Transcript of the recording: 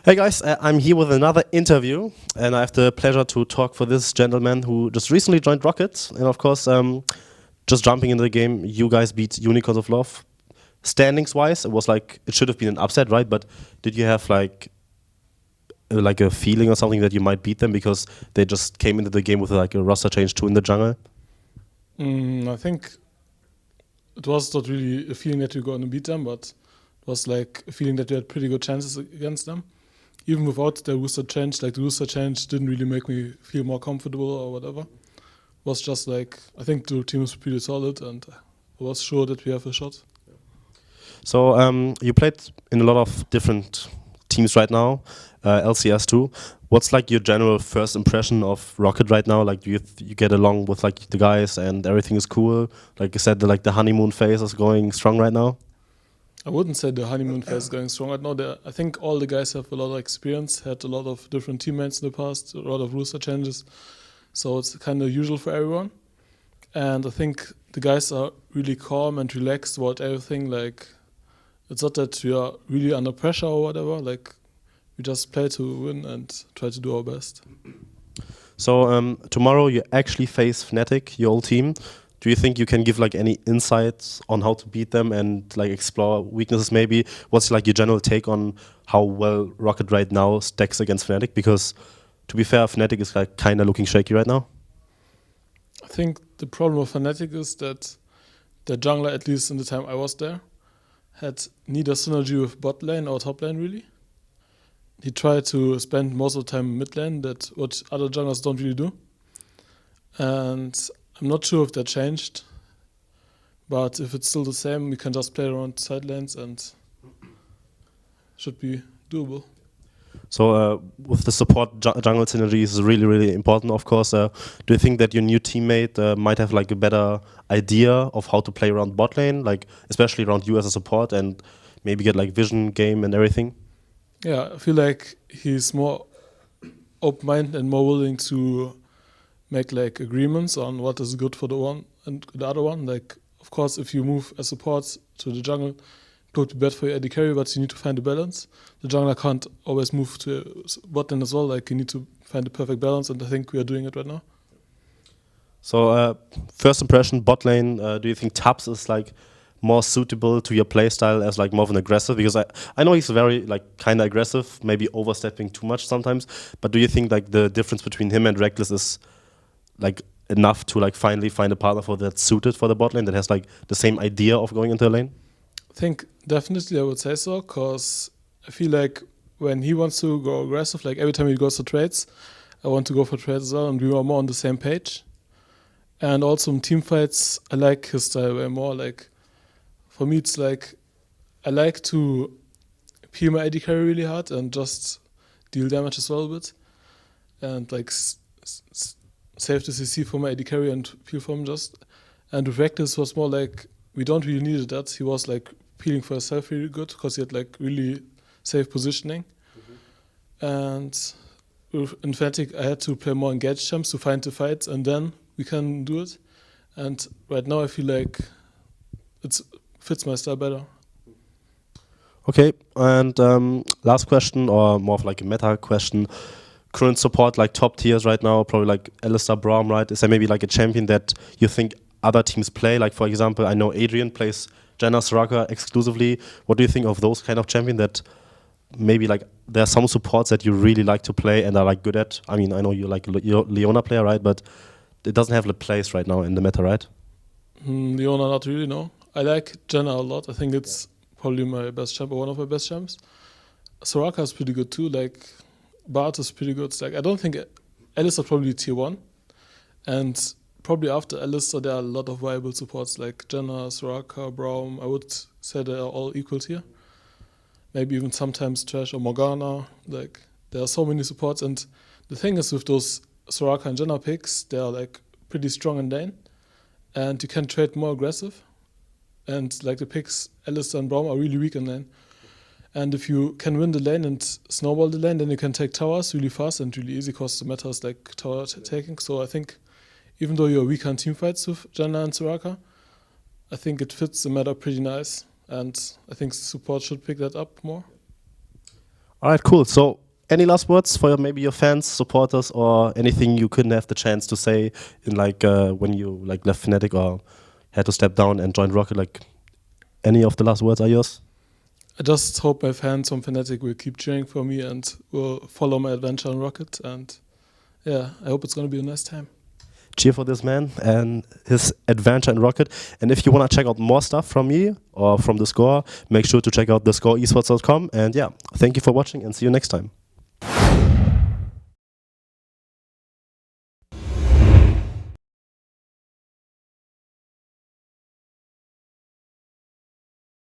Hey guys, I'm here with another interview, and I have the pleasure to talk for this gentleman who just recently joined Roccat, and of course, just jumping into the game, you guys beat Unicorns of Love. Standings-wise, it was like it should have been an upset, right? But did you have like a feeling or something that you might beat them because they just came into the game with like a roster change too in the jungle? I think it was not really a feeling that we were going to beat them, but it was like a feeling that we had pretty good chances against them. Even without the rooster change, like the rooster change didn't really make me feel more comfortable or whatever. It was just like, I think the team was pretty solid and I was sure that we have a shot. So you played in a lot of different teams right now, LCS too. What's like your general first impression of Roccat right now? Like, do you get along with like the guys and everything is cool? Like you said, the honeymoon phase is going strong right now. I wouldn't say the honeymoon phase is going strong right now. I think all the guys have a lot of experience, had a lot of different teammates in the past, a lot of rooster changes. So it's kind of usual for everyone. And I think the guys are really calm and relaxed about everything. Like, it's not that we are really under pressure or whatever. Like, we just play to win and try to do our best. So tomorrow you actually face Fnatic, your old team. Do you think you can give like any insights on how to beat them and like explore weaknesses maybe? What's like your general take on how well Roccat right now stacks against Fnatic? Because to be fair, Fnatic is like kind of looking shaky right now. I think the problem with Fnatic is that the jungler, at least in the time I was there, had neither synergy with bot lane or top lane really. He tried to spend most of the time mid lane, that what other junglers don't really do. And I'm not sure if that changed, but if it's still the same, we can just play around side lanes and should be doable. So with the support jungle synergy is really, really important, of course. Do you think that your new teammate might have like a better idea of how to play around bot lane, like especially around you as a support, and maybe get like vision game and everything? Yeah, I feel like he's more open-minded and more willing to make like agreements on what is good for the one and the other one. Like, of course, if you move as support to the jungle, it could be bad for your AD carry, but you need to find a balance. The jungler can't always move to bot lane as well. Like, you need to find the perfect balance, and I think we are doing it right now. So first impression, bot lane. Do you think Tabzz is like more suitable to your playstyle as like more of an aggressive? Because I know he's very like kind of aggressive, maybe overstepping too much sometimes. But do you think like the difference between him and Reckless is like enough to like finally find a partner for that's suited for the bot lane that has like the same idea of going into a lane? I think definitely I would say so, because I feel like when he wants to go aggressive, like every time he goes for trades, I want to go for trades as well, and we were more on the same page. And also in team fights, I like his style way more. Like, for me, it's like I like to peel my AD carry really hard and just deal damage as well a bit, and like save the CC for my AD carry and peel for him just. And with Reckless was more like we don't really needed that. He was like peeling for himself really good because he had like really safe positioning. And with Fnatic, I had to play more engaged champs to find the fights, and then we can do it. And right now I feel like it fits my style better. Okay, and last question, or more of like a meta question. Current support, like top tiers right now, probably like Alistar, Braum, right? Is there maybe like a champion that you think other teams play? Like, for example, I know Adrian plays Janna Soraka exclusively. What do you think of those kind of champion that maybe like there are some supports that you really like to play and are like good at? I mean, I know you're like Leona player, right? But it doesn't have a place right now in the meta, right? Leona, not really, no. I like Janna a lot. I think it's probably my best champ or one of my best champs. Soraka is pretty good too. Like, Bart is pretty good. Like, I don't think Alistar is probably tier 1. And probably after Alistar, there are a lot of viable supports like Janna, Soraka, Braum. I would say they are all equal tier. Maybe even sometimes Trash or Morgana. Like, there are so many supports. And the thing is with those Soraka and Janna picks, they are like pretty strong in lane. And you can trade more aggressive. And like the picks, Alistar and Braum are really weak in lane. And if you can win the lane and snowball the lane, then you can take towers really fast and really easy because the meta is like tower taking. So I think even though you're weak on team fights with Janna and Soraka, I think it fits the meta pretty nice. And I think support should pick that up more. All right, cool. So, any last words for maybe your fans, supporters, or anything you couldn't have the chance to say in like when you like left Fnatic or had to step down and join Rocket? Like, any of the last words are yours? I just hope my fans from Fnatic will keep cheering for me and will follow my adventure on Rocket. And yeah, I hope it's going to be a nice time. Cheer for this man and his adventure in Rocket. And if you want to check out more stuff from me or from theScore, make sure to check out theScore eSports.com. And yeah, thank you for watching and see you next time.